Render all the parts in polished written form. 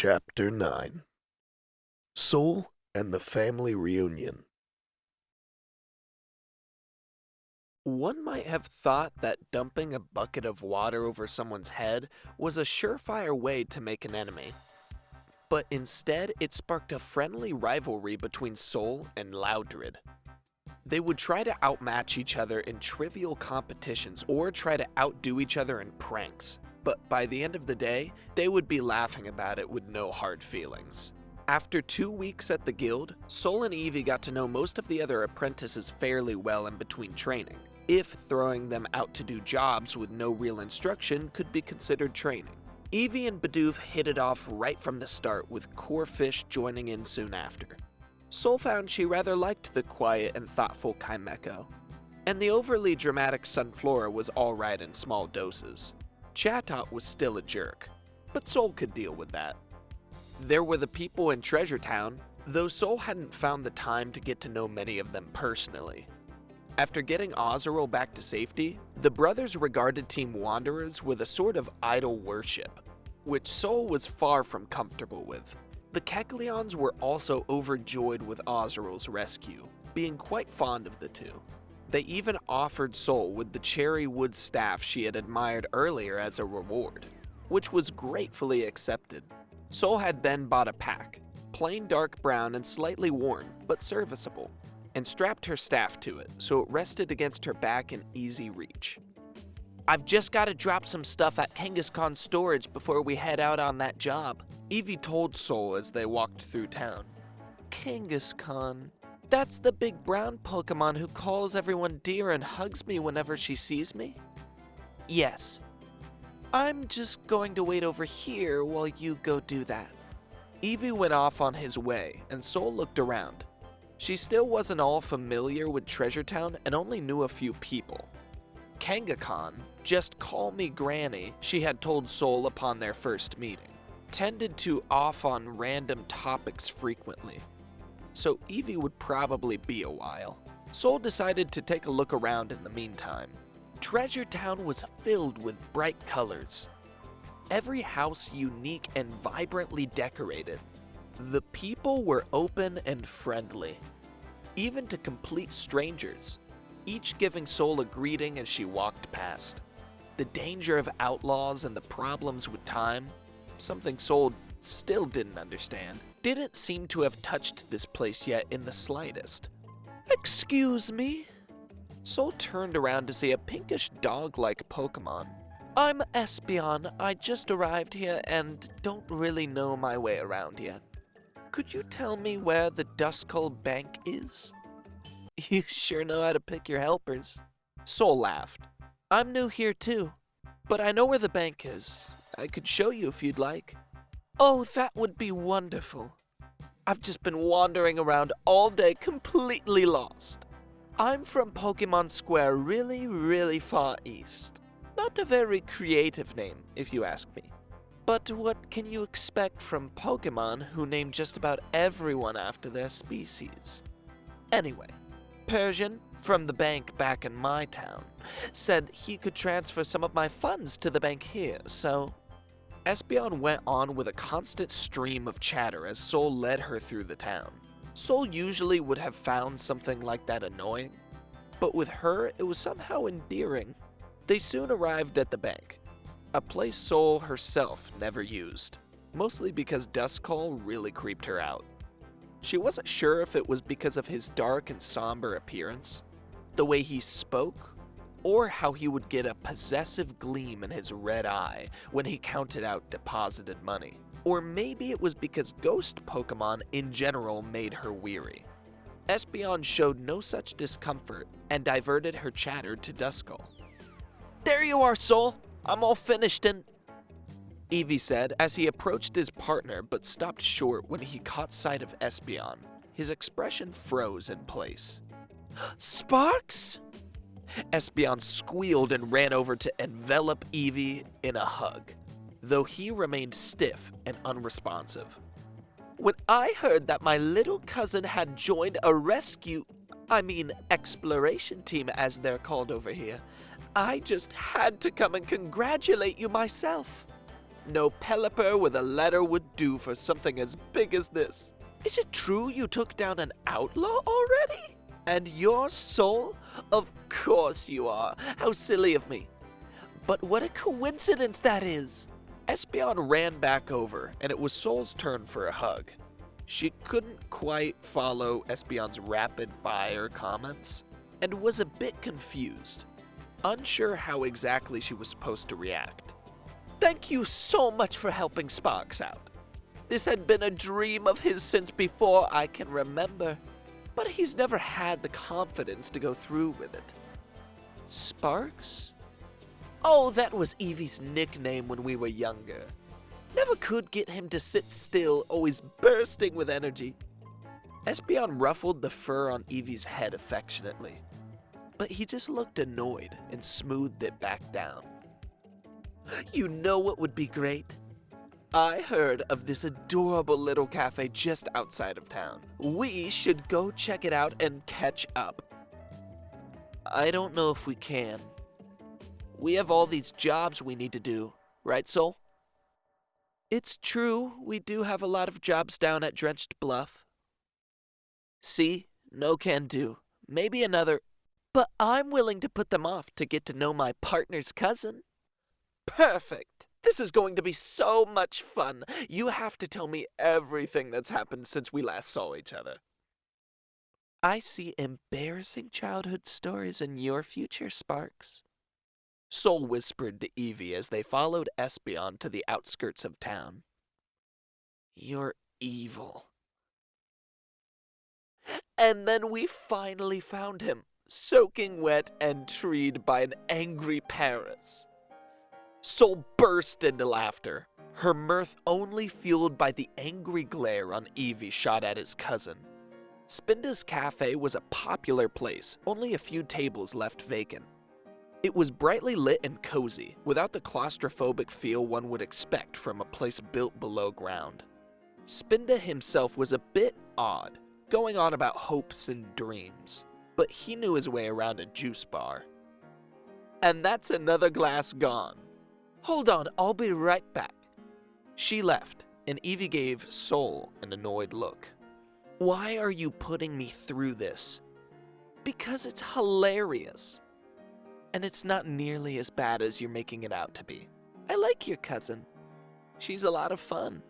Chapter 9 Soul and the Family Reunion. One might have thought that dumping a bucket of water over someone's head was a surefire way to make an enemy. But instead, it sparked a friendly rivalry between Soul and Loudred. They would try to outmatch each other in trivial competitions or try to outdo each other in pranks. But by the end of the day, they would be laughing about it with no hard feelings. After 2 weeks at the guild, Soul and Evie got to know most of the other apprentices fairly well in between training, if throwing them out to do jobs with no real instruction could be considered training. Evie and Bidoof hit it off right from the start, with Corefish joining in soon after. Soul found she rather liked the quiet and thoughtful Kaimeko, and the overly dramatic Sunflora was alright in small doses. Chatot was still a jerk, but Soul could deal with that. There were the people in Treasure Town, though Soul hadn't found the time to get to know many of them personally. After getting Ozeril back to safety, the brothers regarded Team Wanderers with a sort of idol worship, which Soul was far from comfortable with. The Kecleons were also overjoyed with Ozeril's rescue, being quite fond of the two. They even offered Soul with the cherry wood staff she had admired earlier as a reward, which was gratefully accepted. Soul had then bought a pack, plain dark brown and slightly worn, but serviceable, and strapped her staff to it so it rested against her back in easy reach. "I've just got to drop some stuff at Kangaskhan's storage before we head out on that job," Evie told Soul as they walked through town. "Kangaskhan? That's the big brown Pokemon who calls everyone dear and hugs me whenever she sees me?" "Yes. I'm just going to wait over here while you go do that." Evie went off on his way, and Soul looked around. She still wasn't all familiar with Treasure Town and only knew a few people. Kangaskhan, "Just call me Granny," she had told Soul upon their first meeting, tended to off on random topics frequently, so Evie would probably be a while. Soul decided to take a look around in the meantime. Treasure Town was filled with bright colors. Every house unique and vibrantly decorated. The people were open and friendly, even to complete strangers, each giving Soul a greeting as she walked past. The danger of outlaws and the problems with time, something Soul still didn't understand, didn't seem to have touched this place yet in the slightest. "Excuse me?" Soul turned around to see a pinkish dog-like Pokemon. "I'm Espeon. I just arrived here and don't really know my way around yet. Could you tell me where the Duskull Bank is?" "You sure know how to pick your helpers." Soul laughed. "I'm new here too, but I know where the bank is. I could show you if you'd like." "Oh, that would be wonderful. I've just been wandering around all day completely lost. I'm from Pokemon Square, really far east. Not a very creative name, if you ask me. But what can you expect from Pokemon who name just about everyone after their species? Anyway, Persian, from the bank back in my town, said he could transfer some of my funds to the bank here, so..." Espeon went on with a constant stream of chatter as Soul led her through the town. Soul usually would have found something like that annoying, but with her it was somehow endearing. They soon arrived at the bank, a place Soul herself never used, mostly because Duskull really creeped her out. She wasn't sure if it was because of his dark and somber appearance, the way he spoke, or how he would get a possessive gleam in his red eye when he counted out deposited money. Or maybe it was because ghost Pokemon in general made her weary. Espeon showed no such discomfort and diverted her chatter to Duskull. "There you are, Soul. I'm all finished and..." Evie said as he approached his partner but stopped short when he caught sight of Espeon. His expression froze in place. "Sparks?" Espeon squealed and ran over to envelop Evie in a hug, though he remained stiff and unresponsive. "When I heard that my little cousin had joined a exploration team as they're called over here, I just had to come and congratulate you myself." No Pelipper with a letter would do for something as big as this. Is it true you took down an outlaw already? And you're Sol? Of course you are. How silly of me. But what a coincidence that is. Espeon ran back over, and it was Sol's turn for a hug. She couldn't quite follow Espeon's rapid-fire comments, and was a bit confused, unsure how exactly she was supposed to react. Thank you so much for helping Sparks out. This had been a dream of his since before I can remember, but he's never had the confidence to go through with it. Sparks? Oh, that was Evie's nickname when we were younger. Never could get him to sit still, always bursting with energy. Espeon ruffled the fur on Evie's head affectionately, but he just looked annoyed and smoothed it back down. You know what would be great? I heard of this adorable little cafe just outside of town. We should go check it out and catch up. I don't know if we can. We have all these jobs we need to do, right, Sol? It's true, we do have a lot of jobs down at Drenched Bluff. See, no can do. Maybe another, but I'm willing to put them off to get to know my partner's cousin. Perfect. This is going to be so much fun. You have to tell me everything that's happened since we last saw each other. I see embarrassing childhood stories in your future, Sparks. Sol whispered to Evie as they followed Espeon to the outskirts of town. You're evil. And then we finally found him, soaking wet and treed by an angry Paris. Sol burst into laughter, her mirth only fueled by the angry glare on Evie shot at his cousin. Spinda's cafe was a popular place, only a few tables left vacant. It was brightly lit and cozy, without the claustrophobic feel one would expect from a place built below ground. Spinda himself was a bit odd, going on about hopes and dreams, but he knew his way around a juice bar. And that's another glass gone. Hold on, I'll be right back. She left, and Evie gave Sol an annoyed look. Why are you putting me through this? Because it's hilarious. And it's not nearly as bad as you're making it out to be. I like your cousin. She's a lot of fun.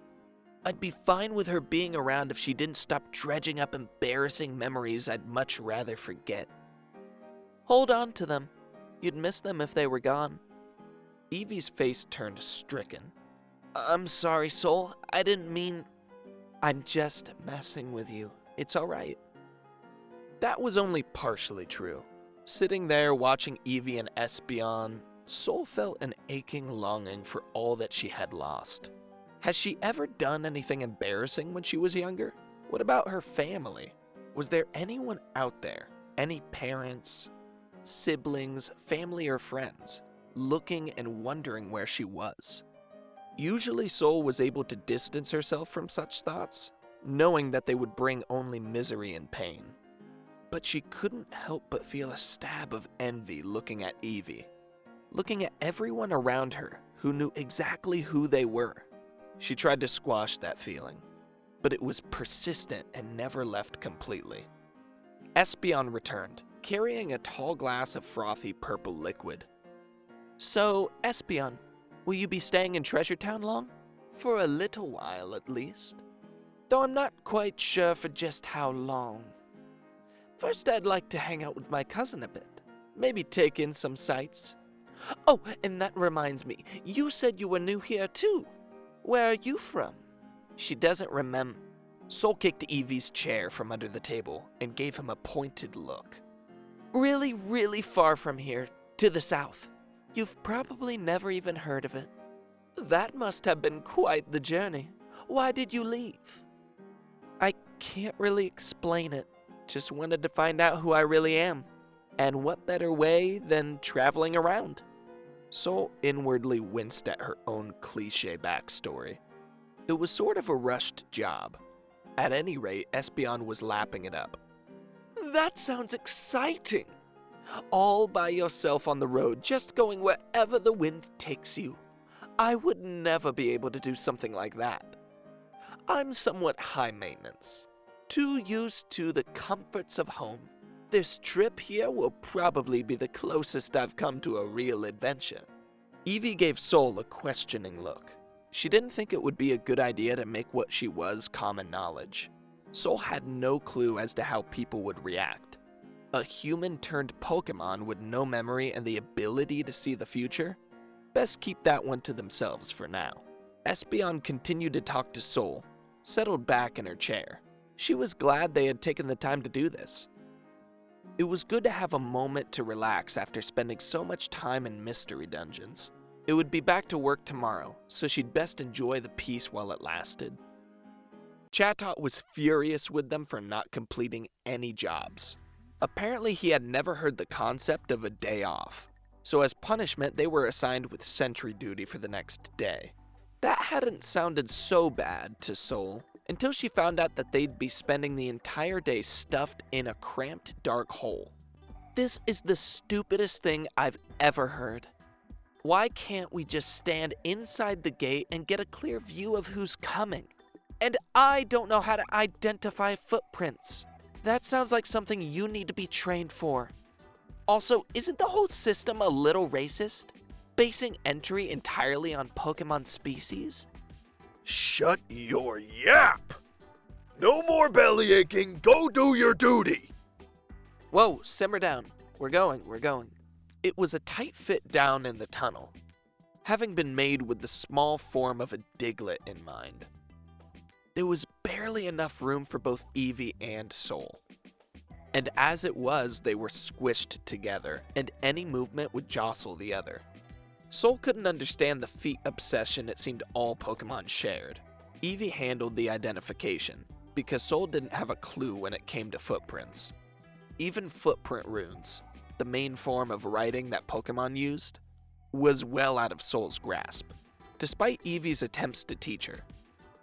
I'd be fine with her being around if she didn't stop dredging up embarrassing memories I'd much rather forget. Hold on to them. You'd miss them if they were gone. Evie's face turned stricken. I'm sorry, Sol. I didn't mean... I'm just messing with you. It's alright. That was only partially true. Sitting there watching Evie and Espeon, Sol felt an aching longing for all that she had lost. Has she ever done anything embarrassing when she was younger? What about her family? Was there anyone out there, any parents, siblings, family, or friends, looking and wondering where she was? Usually Sol was able to distance herself from such thoughts, knowing that they would bring only misery and pain. But she couldn't help but feel a stab of envy looking at Evie, looking at everyone around her who knew exactly who they were. She tried to squash that feeling, but it was persistent and never left completely. Espeon returned, carrying a tall glass of frothy purple liquid. So, Espeon, will you be staying in Treasure Town long? For a little while, at least. Though I'm not quite sure for just how long. First, I'd like to hang out with my cousin a bit. Maybe take in some sights. Oh, and that reminds me, you said you were new here too. Where are you from? She doesn't remember. Sol kicked Evie's chair from under the table and gave him a pointed look. Really, really far from here, to the south. You've probably never even heard of it. That must have been quite the journey. Why did you leave? I can't really explain it. Just wanted to find out who I really am. And what better way than traveling around? Sol inwardly winced at her own cliché backstory. It was sort of a rushed job. At any rate, Espeon was lapping it up. That sounds exciting! All by yourself on the road, just going wherever the wind takes you. I would never be able to do something like that. I'm somewhat high maintenance, too used to the comforts of home. This trip here will probably be the closest I've come to a real adventure. Evie gave Sol a questioning look. She didn't think it would be a good idea to make what she was common knowledge. Sol had no clue as to how people would react. A human-turned-Pokemon with no memory and the ability to see the future? Best keep that one to themselves for now. Espeon continued to talk to Sol, settled back in her chair. She was glad they had taken the time to do this. It was good to have a moment to relax after spending so much time in mystery dungeons. It would be back to work tomorrow, so she'd best enjoy the peace while it lasted. Chatot was furious with them for not completing any jobs. Apparently he had never heard the concept of a day off, so as punishment they were assigned with sentry duty for the next day. That hadn't sounded so bad to Sol until she found out that they'd be spending the entire day stuffed in a cramped dark hole. This is the stupidest thing I've ever heard. Why can't we just stand inside the gate and get a clear view of who's coming? And I don't know how to identify footprints. That sounds like something you need to be trained for. Also, isn't the whole system a little racist? Basing entry entirely on Pokemon species? Shut your yap! No more belly aching, go do your duty! Whoa, simmer down. We're going. It was a tight fit down in the tunnel, having been made with the small form of a Diglett in mind. There was barely enough room for both Eevee and Sol. And as it was, they were squished together, and any movement would jostle the other. Sol couldn't understand the feet obsession it seemed all Pokemon shared. Eevee handled the identification, because Sol didn't have a clue when it came to footprints. Even footprint runes, the main form of writing that Pokemon used, was well out of Sol's grasp, despite Eevee's attempts to teach her.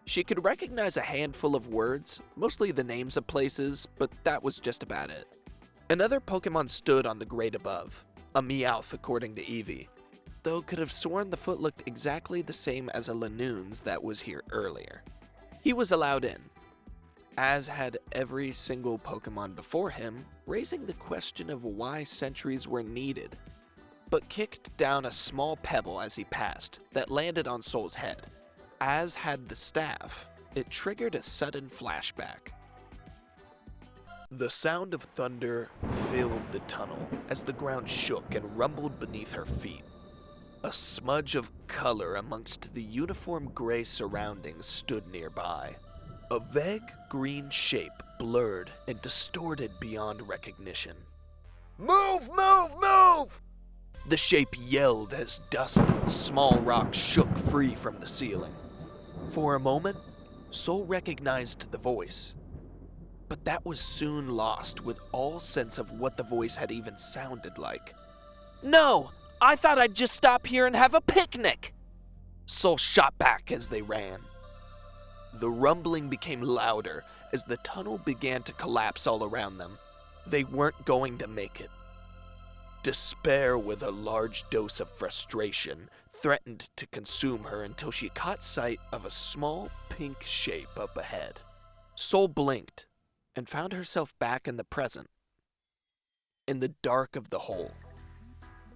She could recognize a handful of words, mostly the names of places, but that was just about it. Another Pokemon stood on the grate above, a Meowth according to Eevee, though could have sworn the foot looked exactly the same as a Lanoon's that was here earlier. He was allowed in, as had every single Pokemon before him, raising the question of why sentries were needed, but kicked down a small pebble as he passed that landed on Sol's head. As had the staff, it triggered a sudden flashback. The sound of thunder filled the tunnel as the ground shook and rumbled beneath her feet. A smudge of color amongst the uniform gray surroundings stood nearby. A vague green shape blurred and distorted beyond recognition. Move, move, move! The shape yelled as dust and small rocks shook free from the ceiling. For a moment, Sol recognized the voice, but that was soon lost with all sense of what the voice had even sounded like. No! I thought I'd just stop here and have a picnic! Sol shot back as they ran. The rumbling became louder as the tunnel began to collapse all around them. They weren't going to make it. Despair with a large dose of frustration threatened to consume her until she caught sight of a small pink shape up ahead. Sol blinked and found herself back in the present, in the dark of the hole.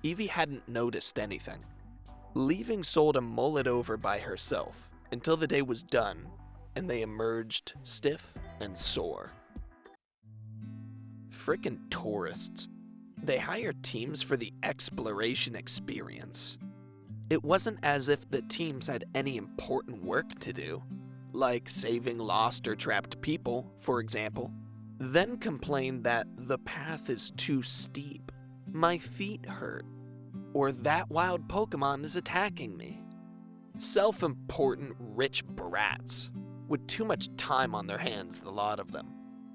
Eevee hadn't noticed anything, leaving Sol to mull it over by herself until the day was done and they emerged stiff and sore. Frickin' tourists. They hired teams for the exploration experience. It wasn't as if the teams had any important work to do, like saving lost or trapped people, for example. Then complained that the path is too steep, my feet hurt, or that wild Pokemon is attacking me. Self-important rich brats, with too much time on their hands, the lot of them.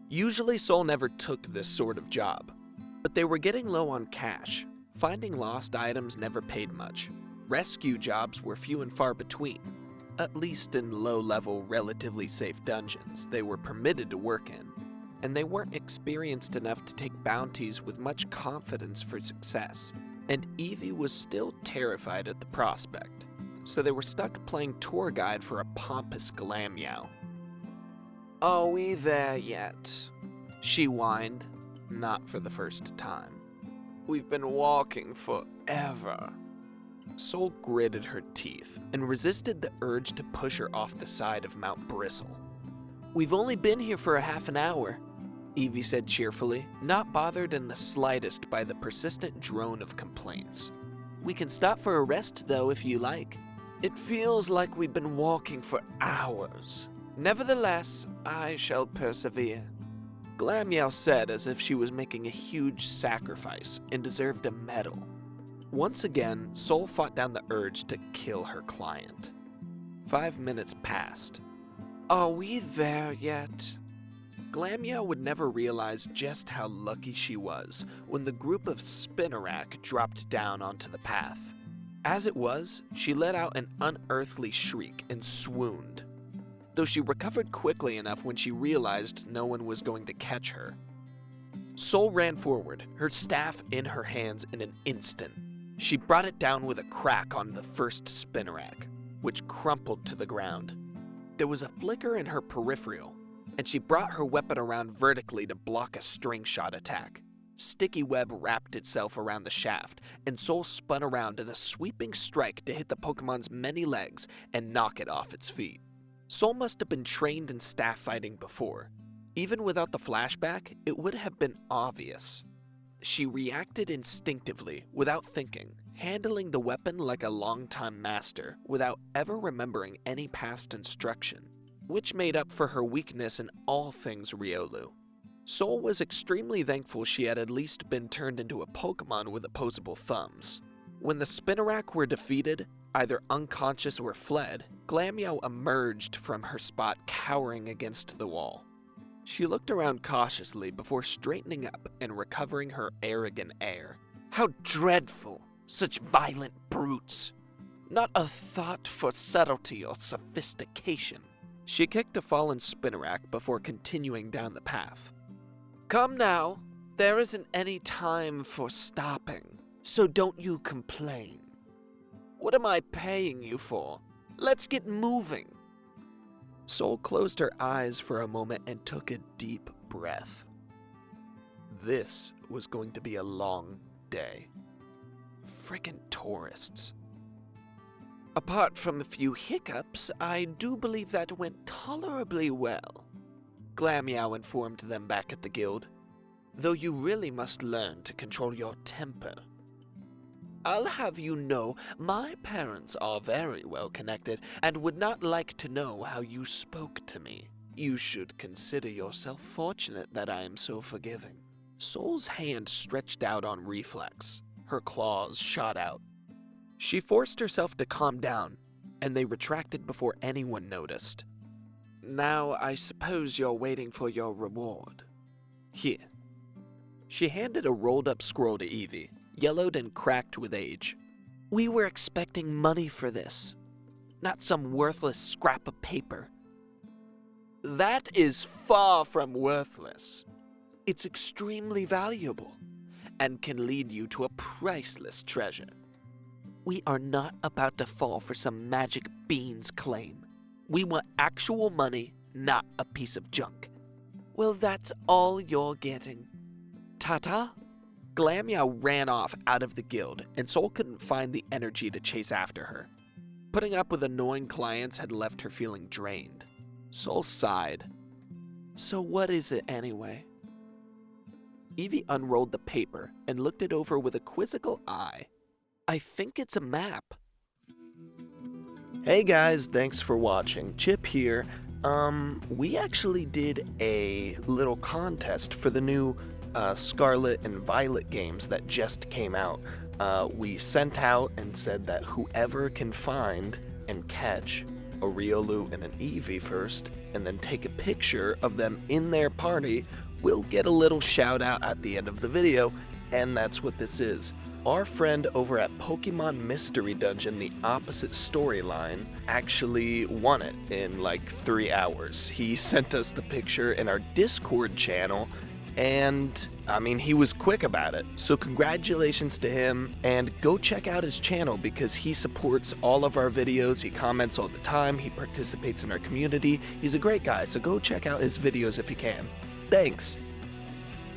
Usually Sol never took this sort of job, but they were getting low on cash. Finding lost items never paid much. Rescue jobs were few and far between, at least in low-level, relatively safe dungeons they were permitted to work in, and they weren't experienced enough to take bounties with much confidence for success, and Eevee was still terrified at the prospect. so they were stuck playing tour guide for a pompous Glammeow. "Are we there yet?" she whined, not for the first time. "We've been walking forever." Sol gritted her teeth and resisted the urge to push her off the side of Mount Bristle. "We've only been here for a half an hour," Evie said cheerfully, not bothered in the slightest by the persistent drone of complaints. "We can stop for a rest, though, if you like." "It feels like we've been walking for hours. Nevertheless, I shall persevere," Glammeow said as if she was making a huge sacrifice and deserved a medal. Once again, Sol fought down the urge to kill her client. 5 minutes passed. "Are we there yet?" Glammeow would never realize just how lucky she was when the group of Spinarak dropped down onto the path. As it was, she let out an unearthly shriek and swooned, though she recovered quickly enough when she realized no one was going to catch her. Sol ran forward, her staff in her hands in an instant. She brought it down with a crack on the first Spinarak, which crumpled to the ground. There was a flicker in her peripheral, and she brought her weapon around vertically to block a string shot attack. Sticky web wrapped itself around the shaft, and Sol spun around in a sweeping strike to hit the Pokemon's many legs and knock it off its feet. Sol must have been trained in staff fighting before. Even without the flashback, it would have been obvious. She reacted instinctively, without thinking, handling the weapon like a longtime master without ever remembering any past instruction, which made up for her weakness in all things Riolu. Sol was extremely thankful she had at least been turned into a Pokemon with opposable thumbs. When the Spinarak were defeated, either unconscious or fled, Glammeow emerged from her spot cowering against the wall. She looked around cautiously before straightening up and recovering her arrogant air. "How dreadful! Such violent brutes! Not a thought for subtlety or sophistication." She kicked a fallen Spinarak before continuing down the path. "Come now, there isn't any time for stopping, so don't you complain. What am I paying you for? Let's get moving." Sol closed her eyes for a moment and took a deep breath. This was going to be a long day. Frickin' tourists. "Apart from a few hiccups, I do believe that went tolerably well," Glammeow informed them back at the guild. "Though you really must learn to control your temper. I'll have you know, my parents are very well connected and would not like to know how you spoke to me. You should consider yourself fortunate that I am so forgiving." Sol's hand stretched out on reflex. Her claws shot out. She forced herself to calm down, and they retracted before anyone noticed. "Now I suppose you're waiting for your reward. Here." She handed a rolled-up scroll to Evie, yellowed and cracked with age. "We were expecting money for this, not some worthless scrap of paper." "That is far from worthless. It's extremely valuable and can lead you to a priceless treasure." "We are not about to fall for some magic beans claim. We want actual money, not a piece of junk." "Well, that's all you're getting. Ta-ta." Glammeow ran off out of the guild, and Sol couldn't find the energy to chase after her. Putting up with annoying clients had left her feeling drained. Sol sighed. "So what is it anyway?" Evie unrolled the paper and looked it over with a quizzical eye. "I think it's a map." Hey guys, thanks for watching. Chip here. We actually did a little contest for the new Scarlet and Violet games that just came out. We sent out and said that whoever can find and catch a Riolu and an Eevee first, and then take a picture of them in their party, will get a little shout out at the end of the video, and that's what this is. Our friend over at Pokemon Mystery Dungeon, the opposite storyline, actually won it in like 3 hours. He sent us the picture in our Discord channel, And, I mean, he was quick about it. So congratulations to him, and go check out his channel because he supports all of our videos. He comments all the time. He participates in our community. He's a great guy, so go check out his videos if you can. Thanks.